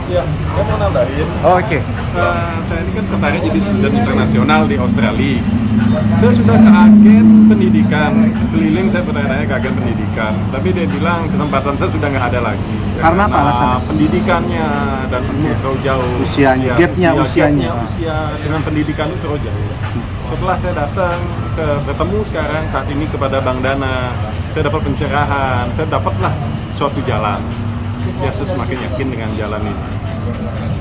Ya, saya mau nambahin. Oke. Saya ini kan tertarik jadi student internasional di Australia. Saya sudah ke agen pendidikan, keliling saya bertanya ke agen pendidikan. Tapi dia bilang kesempatan saya sudah nggak ada lagi. Karena apa alasannya? Pendidikannya dan terlalu jauh. Usianya, Ya, usianya. usia dengan pendidikan itu terlalu jauh. Setelah saya datang bertemu sekarang saat ini kepada Bank Dana, saya dapat pencerahan, saya dapatlah suatu jalan. Ya, saya semakin yakin dengan jalan ini.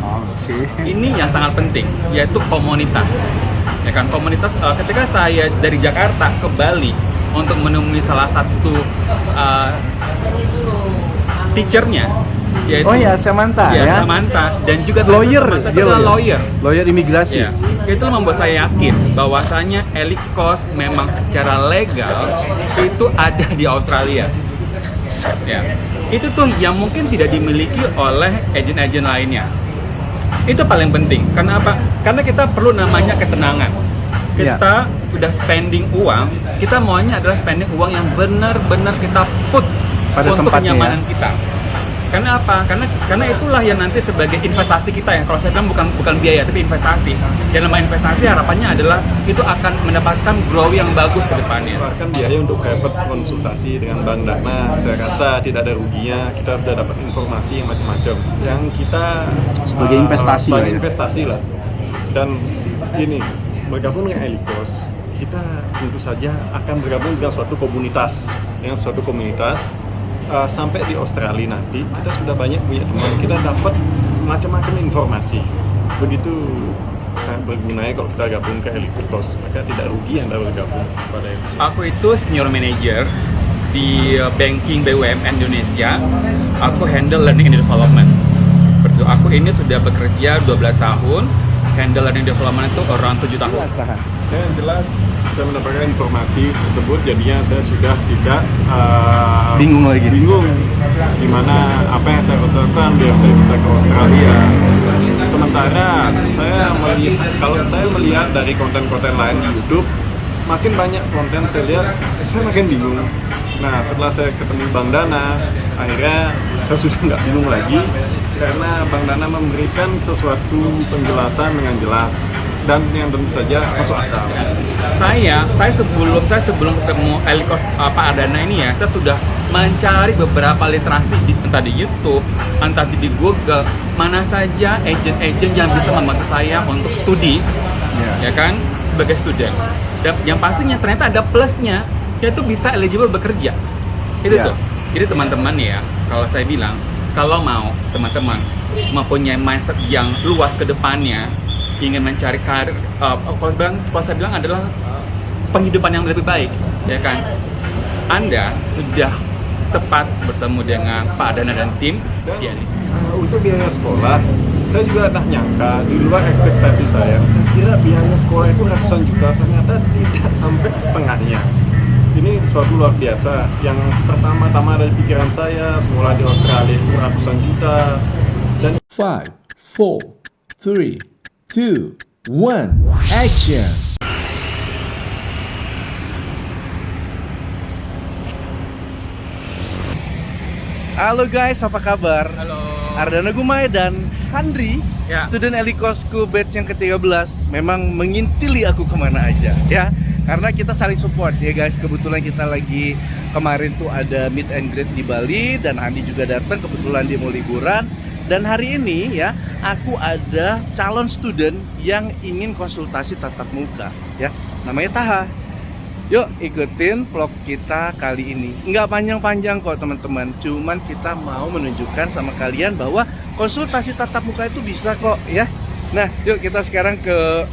Oke. Ini yang sangat penting, yaitu komunitas. Ya kan, komunitas ketika saya dari Jakarta ke Bali untuk menemui salah satu teachernya, yaitu Oh ya, Samantha ya. Samantha, dan juga Lawyer, Samantha dia adalah lawyer. lawyer. Lawyer imigrasi. Ya, itu membuat saya yakin bahwasanya ELICOS memang secara legal itu ada di Australia. Ya, itu tuh yang mungkin tidak dimiliki oleh agen-agen lainnya. Itu paling penting. Karena apa? Karena kita perlu namanya ketenangan. Kita udah spending uang, kita maunya adalah spending uang yang benar-benar kita put Pada untuk tempatnya, kenyamanan ya. kita. Karena apa? Karena itulah yang nanti sebagai investasi kita ya. Kalau saya bilang bukan biaya tapi investasi. Dan nama investasi harapannya adalah itu akan mendapatkan growth yang bagus ke depannya. Bahkan biaya untuk private konsultasi dengan Bank Dana, saya rasa tidak ada ruginya. Kita sudah dapat informasi yang macam-macam. Yang kita Sebagai investasi lah ya. investasi lah. Dan ini bergabung dengan ELICOS, kita tentu saja akan bergabung dengan suatu komunitas, sampai di Australia nanti kita sudah banyak punya teman, kita dapat macam-macam informasi. Begitu sangat berguna ya kalau kita gabung ke ELICOS, maka tidak rugi yang bergabung pada itu. Aku itu senior manager di banking BUMN Indonesia. Aku handle learning and development. Seperti itu. Aku ini sudah bekerja 12 tahun. Handle learning development itu orang 7 tahun. Ya, yang jelas saya mendapatkan informasi tersebut, jadinya saya sudah tidak Bingung lagi. di mana apa yang saya usahakan biar saya bisa ke Australia. Sementara kalau saya melihat dari konten-konten lain di YouTube, makin banyak konten saya lihat, saya makin bingung. Nah, setelah saya ketemu Bank Dana, akhirnya saya sudah nggak bingung lagi karena Bank Dana memberikan sesuatu penjelasan dengan jelas dan yang tentu saja masuk akal. Saya sebelum ketemu ELICOS Pak Ardana ini ya, saya sudah mencari beberapa literasi entah di YouTube, entah di Google, mana saja agen-agen yang bisa membantu saya untuk studi, ya kan, sebagai student. Dan yang pastinya ternyata ada plusnya, yaitu bisa eligible bekerja. Itu tuh. Jadi teman-teman ya, kalau saya bilang, kalau mau teman-teman mempunyai mindset yang luas ke depannya, ingin mencari karir, kalau saya bilang adalah penghidupan yang lebih baik, ya kan? Anda sudah tepat bertemu dengan Pak Dana dan tim. Untuk biaya sekolah, saya juga tak nyangka di luar ekspektasi saya. Saya kira biaya sekolah itu ratusan juta, ternyata tidak sampai setengahnya. Ini suatu luar biasa. Yang pertama-tama dari pikiran saya, sekolah di Australia itu ratusan juta. Dan 5, 4, 3, 2, 1, action! Halo guys, apa kabar? Halo. Ardana Gumai dan Handri, Ya. student ELICOSku batch yang ke-13, memang mengintili aku kemana aja ya. Karena kita saling support ya guys. Kebetulan kita lagi kemarin tuh ada meet and greet di Bali dan Handi juga datang, kebetulan dia mau liburan. Dan hari ini ya, aku ada calon student yang ingin konsultasi tatap muka ya. Namanya Taha. Yuk ikutin vlog kita kali ini. Nggak panjang-panjang kok teman-teman. Cuman kita mau menunjukkan sama kalian bahwa konsultasi tatap muka itu bisa kok ya. Nah, yuk kita sekarang ke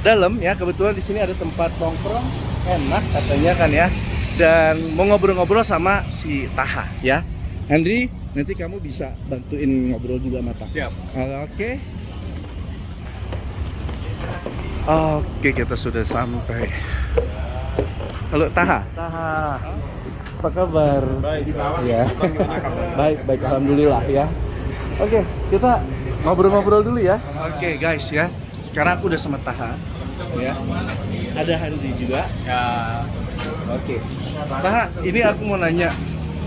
dalam ya. Kebetulan di sini ada tempat nongkrong enak katanya kan ya. Dan mau ngobrol-ngobrol sama si Taha ya. Andri, nanti kamu bisa bantuin ngobrol juga sama Taha. Siap. Oke. Oke, kita sudah sampai. Halo Taha. Taha. Apa kabar? baik, Ya. Baik, alhamdulillah ya. Oke, kita ngobrol-ngobrol dulu ya. Oke, guys ya. Sekarang aku udah sama Taha ya. Ada Handi juga. Ya. Oke. Taha, ini aku mau nanya.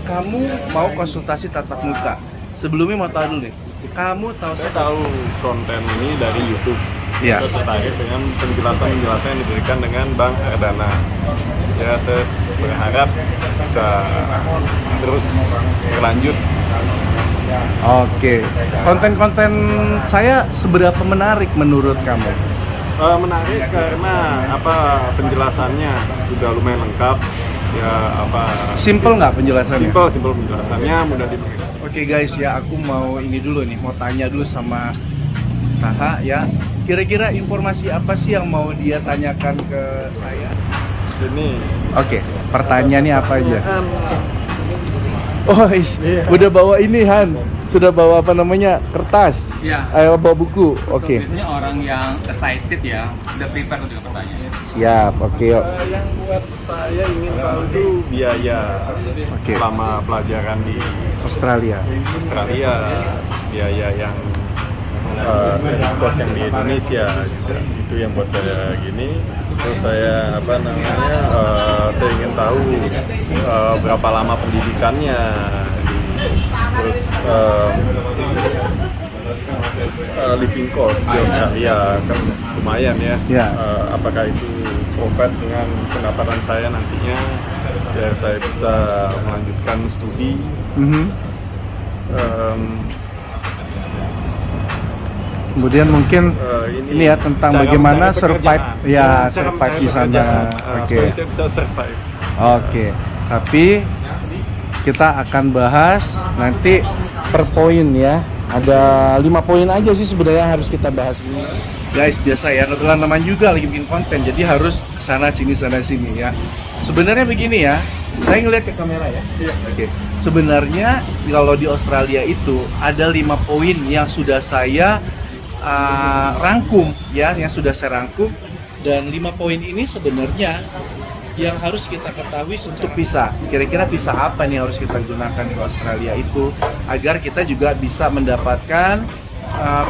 Kamu mau konsultasi tatap muka. sebelumnya mau tahu dulu nih, kamu tahu Saya tahu konten ini dari YouTube. Iya. Saya tertarik dengan penjelasan yang diberikan dengan Bang Ardana. Ya, saya berharap bisa terus berlanjut. Oke, konten-konten saya seberapa menarik menurut kamu? Menarik karena penjelasannya sudah lumayan lengkap. Ya Simple nggak penjelasannya? Simple penjelasannya, mudah dimengerti. Oke guys ya, aku mau ini dulu nih, mau tanya dulu sama Taha ya. Kira-kira informasi apa sih yang mau dia tanyakan ke saya? Ini Oke, pertanyaannya apa aja? Oh, udah bawa ini Han, sudah bawa apa namanya kertas? Iya. Bawa buku. Oke. Biasanya orang yang excited ya, udah prepare untuk pertanyaan. Siap. Oke yuk. yang buat saya ingin tahu itu biaya selama pelajaran di Australia. Australia, biaya yang kos yang di Indonesia juga. Itu yang buat saya gini. Terus saya saya ingin tahu berapa lama pendidikannya, terus living cost di Australia kan lumayan ya. Ya. Apakah itu profit dengan pendapatan saya nantinya biar saya bisa melanjutkan studi. Kemudian mungkin ini ya tentang cara bagaimana mencari survive pekerjaan. ya, Cara survive mencari di sana. pekerjaan. Oke. Supaya saya bisa survive. Oke. Tapi kita akan bahas nanti per poin ya. Ada 5 poin aja sih sebenarnya harus kita bahas ini. Guys, biasa ya, kebetulan namanya juga lagi bikin konten, jadi harus sana sini ya. Sebenarnya begini ya, saya ngeliat ke kamera ya. Iya. Oke. Sebenarnya kalau di Australia itu ada 5 poin yang sudah saya rangkum ya, yang sudah saya rangkum, dan 5 poin ini sebenarnya yang harus kita ketahui untuk visa. Kira-kira visa apa nih harus kita gunakan ke Australia itu agar kita juga bisa mendapatkan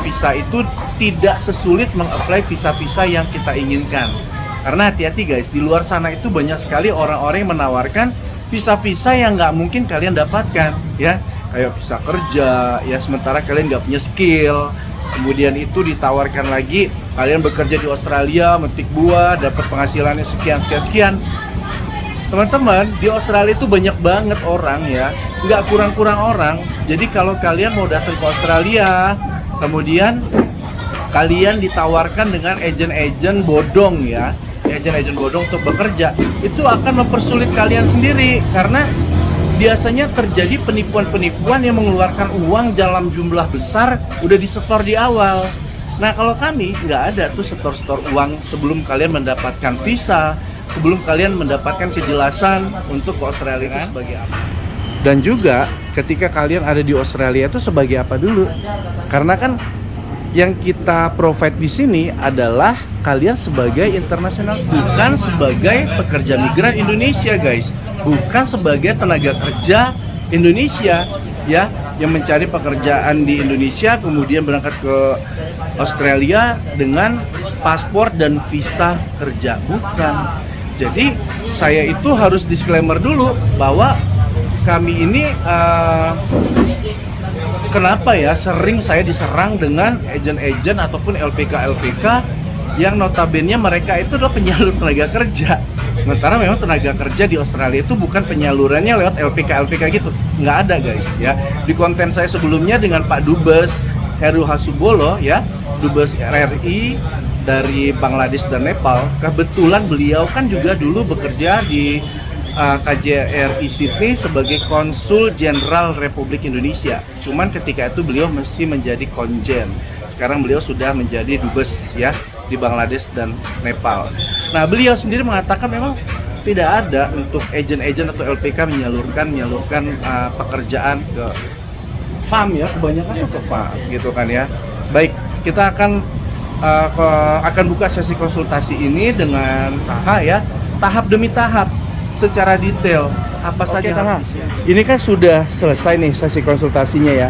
visa itu tidak sesulit mengapply visa-visa yang kita inginkan. Karena hati-hati guys, di luar sana itu banyak sekali orang-orang yang menawarkan visa-visa yang nggak mungkin kalian dapatkan ya, kayak visa kerja ya, sementara kalian nggak punya skill. Kemudian itu ditawarkan lagi kalian bekerja di Australia, metik buah, dapat penghasilannya sekian. Teman-teman, di Australia itu banyak banget orang ya, nggak kurang-kurang orang. Jadi kalau kalian mau datang ke Australia, kemudian kalian ditawarkan dengan agen-agen bodong ya, agen-agen bodong untuk bekerja, itu akan mempersulit kalian sendiri karena biasanya terjadi penipuan-penipuan yang mengeluarkan uang dalam jumlah besar udah disetor di awal. Nah kalau kami nggak ada tuh setor-setor uang sebelum kalian mendapatkan visa, sebelum kalian mendapatkan kejelasan untuk ke Australia itu sebagai apa. Dan juga ketika kalian ada di Australia itu sebagai apa dulu? Karena kan yang kita provide di sini adalah kalian sebagai international student, bukan sebagai pekerja migran Indonesia guys, bukan sebagai tenaga kerja Indonesia ya yang mencari pekerjaan di Indonesia kemudian berangkat ke Australia dengan paspor dan visa kerja, bukan. Jadi saya itu harus disclaimer dulu bahwa kami ini kenapa ya sering saya diserang dengan agen-agen ataupun LPK yang notabene mereka itu adalah penyalur tenaga kerja. Sementara memang tenaga kerja di Australia itu bukan penyalurannya lewat LPK gitu, nggak ada guys ya. Di konten saya sebelumnya dengan Pak Dubes Heru Hasubolo ya, Dubes RRI dari Bangladesh dan Nepal, kebetulan beliau kan juga dulu bekerja di KJRI Sydney sebagai Konsul Jenderal Republik Indonesia. Cuman ketika itu beliau masih menjadi konjen. Sekarang beliau sudah menjadi dubes ya di Bangladesh dan Nepal. Nah, beliau sendiri mengatakan memang tidak ada untuk agen-agen atau LPK menyalurkan pekerjaan ke farm ya, kebanyakan tuh ke farm gitu kan ya. Baik, kita akan buka sesi konsultasi ini dengan Taha ya, tahap demi tahap secara detail apa saja harusnya. Ini kan sudah selesai nih sesi konsultasinya ya.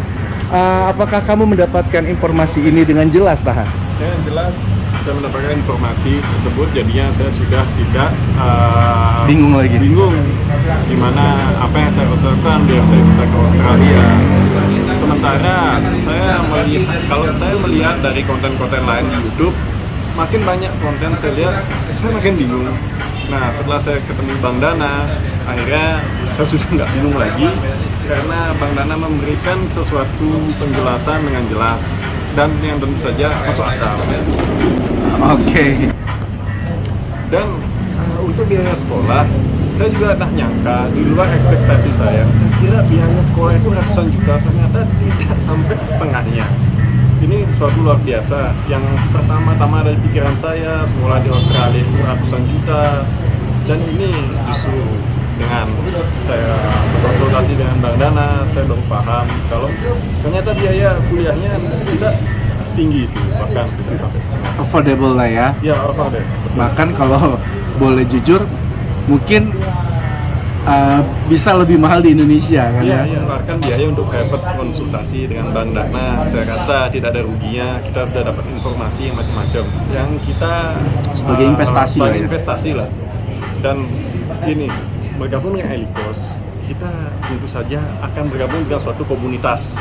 Apakah kamu mendapatkan informasi ini dengan jelas, Taha? Ya, yang jelas saya mendapatkan informasi tersebut, jadinya saya sudah tidak Bingung gimana apa yang saya usahakan biar saya bisa ke Australia. sementara kalau saya melihat dari konten-konten lain di YouTube, makin banyak konten saya lihat, saya makin bingung. Nah, setelah saya ketemu Bang Dana, akhirnya saya sudah nggak bingung lagi karena Bang Dana memberikan sesuatu penjelasan dengan jelas dan yang tentu saja masuk akal. Oke. Dan untuk biaya sekolah, saya juga tak nyangka, di luar ekspektasi saya. Saya kira biaya sekolah itu ratusan juta, ternyata tidak sampai setengahnya. Ini suatu luar biasa. Yang pertama-tama dari pikiran saya, sekolah di Australia itu ratusan juta. Dan ini justru dengan saya berkonsultasi dengan Bang Dana, saya baru paham kalau ternyata biaya kuliahnya tidak setinggi itu, bahkan tidak sampai setengah. Affordable lah ya. Ya, affordable. Bahkan kalau boleh jujur, mungkin bisa lebih mahal di Indonesia kan Iya, ya? bahkan biaya untuk private konsultasi dengan Bang Dana, saya rasa tidak ada ruginya. Kita sudah dapat informasi yang macam-macam, yang kita Sebagai investasi lah ya? investasi lah. Dan ini, bergabung dengan Elikos, kita tentu saja akan bergabung dengan suatu komunitas,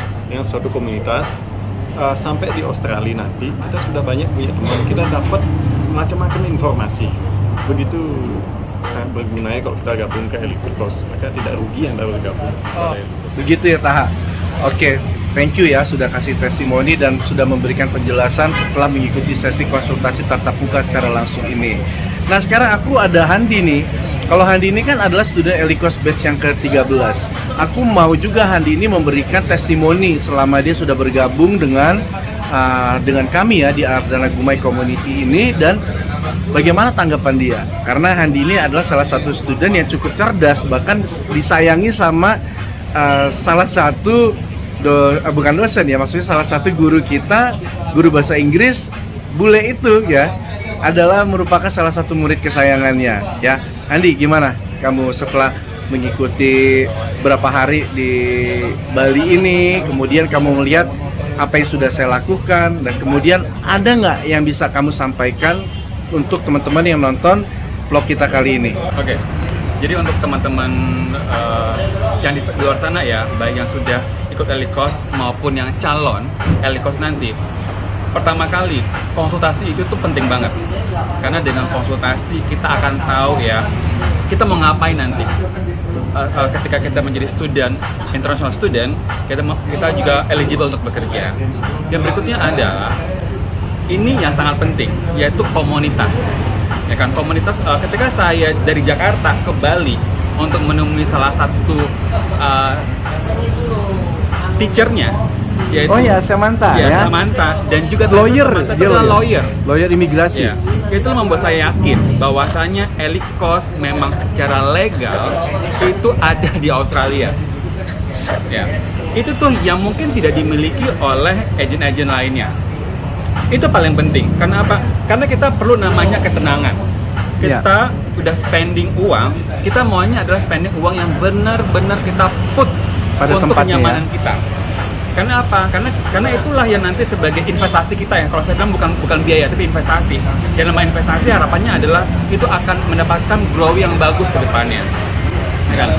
sampai di Australia nanti, kita sudah banyak punya teman, kita dapat macam-macam informasi. Begitu sangat berguna ya kalau kita gabung ke Elikos, maka tidak rugi yang baru gabung. Begitu ya Taha. Oke, thank you ya sudah kasih testimoni dan sudah memberikan penjelasan setelah mengikuti sesi konsultasi tatap muka secara langsung ini. Nah sekarang aku ada Handi nih. Kalau Handi ini kan adalah student Elikos batch yang ke-13. Aku mau juga Handi ini memberikan testimoni selama dia sudah bergabung dengan kami ya di Ardana Gumai Community ini, dan bagaimana tanggapan dia. Karena Handi ini adalah salah satu student yang cukup cerdas, bahkan disayangi sama salah satu bukan dosen ya, maksudnya salah satu guru kita, guru bahasa Inggris, bule itu ya, adalah merupakan salah satu murid kesayangannya ya. Andi, gimana kamu setelah mengikuti berapa hari di Bali ini, kemudian kamu melihat apa yang sudah saya lakukan, dan kemudian ada nggak yang bisa kamu sampaikan untuk teman-teman yang nonton vlog kita kali ini? Oke, jadi untuk teman-teman yang di luar sana ya, baik yang sudah ikut Elikos maupun yang calon Elikos nanti, pertama kali konsultasi itu tuh penting banget, karena dengan konsultasi kita akan tahu ya kita mau ngapain nanti. Ketika kita menjadi student, international student, kita juga eligible untuk bekerja. Yang berikutnya adalah ini yang sangat penting, yaitu komunitas. Ya kan, komunitas. Ketika saya dari Jakarta ke Bali untuk menemui salah satu teachernya, yaitu, Oh ya, Samantha ya. Samantha, dan juga Lawyer, Samantha dia adalah lawyer. Lawyer imigrasi. Ya, itu membuat saya yakin bahwasanya Elikos memang secara legal itu ada di Australia. Ya, itu tuh yang mungkin tidak dimiliki oleh agen-agen lainnya. Itu paling penting. Karena apa? Karena kita perlu namanya ketenangan. Kita udah spending uang, kita maunya adalah spending uang yang benar-benar kita put pada untuk tempatnya kenyamanan ya. kita. Karena apa? Karena itulah yang nanti sebagai investasi kita ya. Kalau saya bilang bukan biaya, tapi investasi. Yang namanya investasi harapannya adalah itu akan mendapatkan growth yang bagus ke depannya. Ya kan?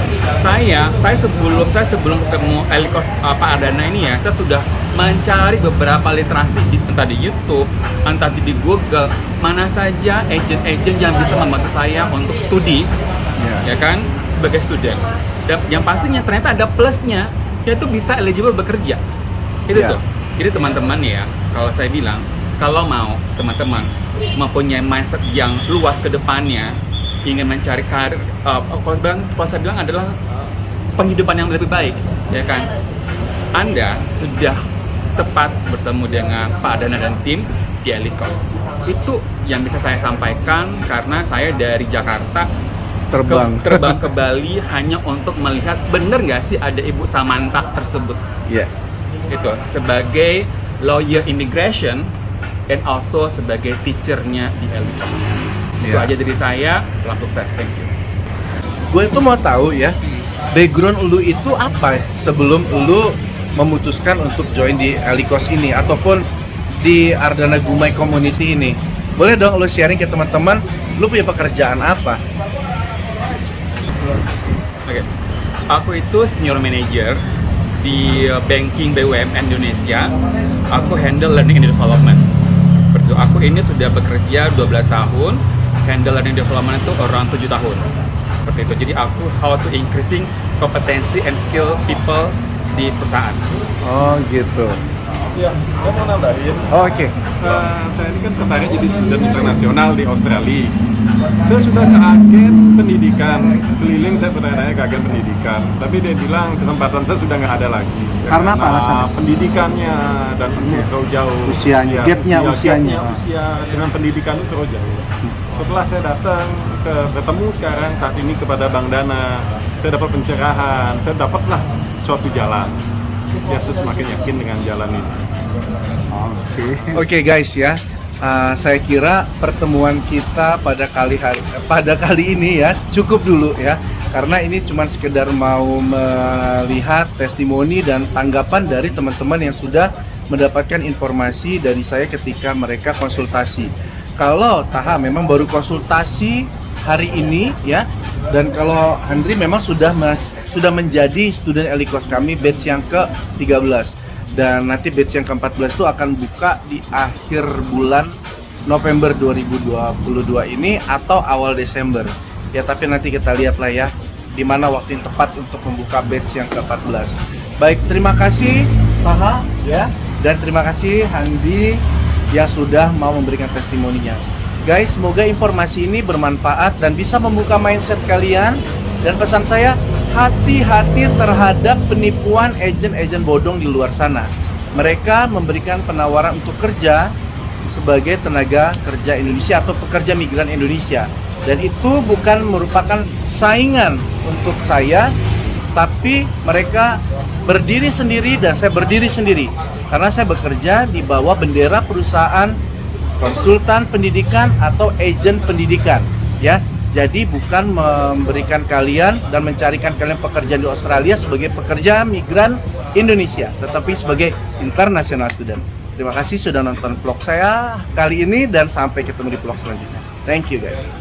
Saya sebelum ketemu Elikos Pak Ardana ini ya, saya sudah mencari beberapa literasi entah di YouTube, entah di Google, mana saja agen-agen yang bisa membantu saya untuk studi, ya kan, sebagai student. Dan yang pastinya ternyata ada plusnya, yaitu bisa eligible bekerja. Itu tuh. Jadi teman-teman ya, kalau saya bilang, kalau mau teman-teman mempunyai mindset yang luas ke depannya, ingin mencari karir, kalau saya bilang adalah penghidupan yang lebih baik, ya kan? Anda sudah tepat bertemu dengan Pak Ardana dan tim di Elikos. Itu yang bisa saya sampaikan, karena saya dari Jakarta terbang ke Bali hanya untuk melihat bener nggak sih ada Ibu Samantha tersebut. Iya. Itu sebagai lawyer immigration dan also sebagai teachernya di Elikos. Itu aja dari saya. Selamat sukses. Thank you. Gue itu mau tahu ya, background lu itu apa sebelum lu memutuskan untuk join di Elikos ini ataupun di Ardana Gumai Community ini. Boleh dong lu sharing ke teman-teman, lu punya pekerjaan apa? Oke. Aku itu senior manager di banking BUMN Indonesia. Aku handle learning and development. Seperti itu. Aku ini sudah bekerja 12 tahun, handle learning development itu around 7 tahun. Seperti itu. Jadi aku how to increasing kompetensi and skill people di perusahaan. Oh gitu. Ya, saya mau nambahin. Oke. Saya ini kan tertarik jadi student internasional di Australia. Saya sudah ke agen pendidikan, keliling saya bertanya ke agen pendidikan, tapi dia bilang kesempatan saya sudah nggak ada lagi. Karena apa alasannya? Pendidikannya dan terlalu jauh. Usianya, gapnya usianya. Usia dengan pendidikan itu terlalu jauh. Setelah saya datang bertemu sekarang saat ini kepada Bank Dana, saya dapat pencerahan, saya dapatlah suatu jalan. Ya, saya semakin yakin dengan jalan ini. Oke guys ya, saya kira pertemuan kita pada kali ini ya cukup dulu ya, karena ini cuma sekedar mau melihat testimoni dan tanggapan dari teman-teman yang sudah mendapatkan informasi dari saya ketika mereka konsultasi. Kalau Taha memang baru konsultasi hari ini ya, dan kalau Andri memang sudah menjadi student Elikos kami batch yang ke-13. Dan nanti batch yang ke-14 itu akan buka di akhir bulan November 2022 ini atau awal Desember. Ya, tapi nanti kita lihatlah ya di mana waktu yang tepat untuk membuka batch yang ke-14. Baik, terima kasih Taha ya, dan terima kasih Handi yang sudah mau memberikan testimoninya. Guys, semoga informasi ini bermanfaat dan bisa membuka mindset kalian. Dan pesan saya, hati-hati terhadap penipuan agen-agen bodong di luar sana. Mereka memberikan penawaran untuk kerja sebagai tenaga kerja Indonesia atau pekerja migran Indonesia. Dan itu bukan merupakan saingan untuk saya, tapi mereka berdiri sendiri dan saya berdiri sendiri. Karena saya bekerja di bawah bendera perusahaan konsultan pendidikan atau agen pendidikan ya. Jadi bukan memberikan kalian dan mencarikan kalian pekerjaan di Australia sebagai pekerja migran Indonesia, tetapi sebagai international student. Terima kasih sudah nonton vlog saya kali ini dan sampai ketemu di vlog selanjutnya. Thank you guys.